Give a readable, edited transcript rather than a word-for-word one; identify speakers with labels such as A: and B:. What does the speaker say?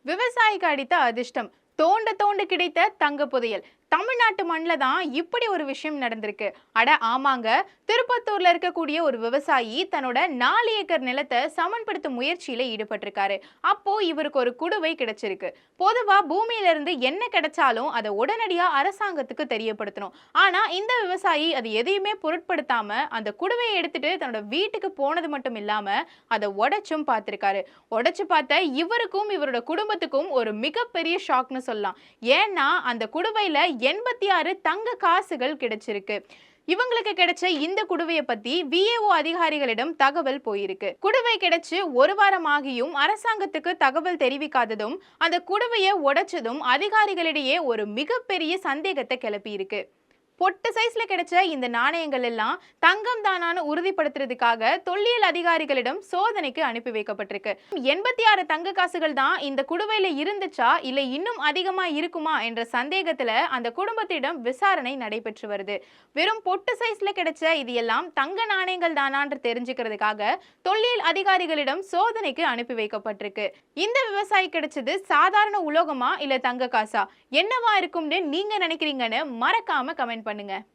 A: விவசாயிக்கு அடித்த அதிர்ஷ்டம். தோண்ட தோண்ட கிடைத்த தங்க புதையல். தமிழ்நாட்டு மண்ணில் தான் இப்படி ஒரு விஷயம் நடந்திருக்கு. அட ஆமாங்க, திருப்பத்தூர்ல இருக்கக்கூடிய ஒரு விவசாயி தன்னோட 4 ஏக்கர் நிலத்தை சமன்படுத்தும் முயற்சியில ஈடுபட்டிருக்காரு. அப்போ இவருக்கு ஒரு குடுவை கிடைச்சிருக்கு. பொதுவா பூமியில இருந்து என்ன கிடைச்சாலும் அதை உடனடியா அரசாங்கத்துக்கு தெரியப்படுத்தணும். ஆனா இந்த விவசாயி அது எதையுமே பொருட்படுத்தாம அந்த குடுவையை எடுத்துட்டு தன்னோட வீட்டுக்கு போனது மட்டும் இல்லாம அதை உடைச்சும் பார்த்திருக்காரு. உடைச்சு பார்த்த இவருக்கும் இவரோட குடும்பத்துக்கும் ஒரு மிகப்பெரிய ஷாக்னு சொல்லலாம். ஏன்னா அந்த குடுவையில 86 தங்க காசுகள் கிடைச்சிருக்கு. இவங்களுக்கு கிடைச்ச இந்த குடுவையை பத்தி விஏஓ அதிகாரிகளிடம் தகவல் போயிருக்கு. குடுவை கிடைச்சு ஒரு வாரம் ஆகியும் அரசாங்கத்துக்கு தகவல் தெரிவிக்காததும் அந்த குடுவையை உடைச்சதும் அதிகாரிகளிடையே ஒரு மிகப்பெரிய சந்தேகத்தை கிளப்பி இருக்கு. பொட்டு சைஸ்ல கிடைச்ச இந்த நாணயங்கள் எல்லாம் தங்கம் தானான்னு உறுதிப்படுத்துறதுக்காக தொல்லியல் அதிகாரிகளிடம் சோதனைக்கு அனுப்பி வைக்கப்பட்டிருக்கு. 86 தங்க காசுகள் தான் இந்த குடுவையில இருந்துச்சா இல்ல இன்னும் அதிகமா இருக்குமா என்ற சந்தேகத்துல அந்த குடும்பத்திடம் விசாரணை நடைபெற்று வருது. வெறும் பொட்டு சைஸ்ல கிடைச்ச இது எல்லாம் தங்க நாணயங்கள் தானான்னு தெரிஞ்சுக்கிறதுக்காக தொல்லியல் அதிகாரிகளிடம் சோதனைக்கு அனுப்பி வைக்கப்பட்டிருக்கு. இந்த விவசாயி கிடைச்சது சாதாரண உலோகமா இல்ல தங்க காசா, என்னவா இருக்கும்னு நீங்க நினைக்கிறீங்கன்னு மறக்காம கமெண்ட் பண்ணுங்க.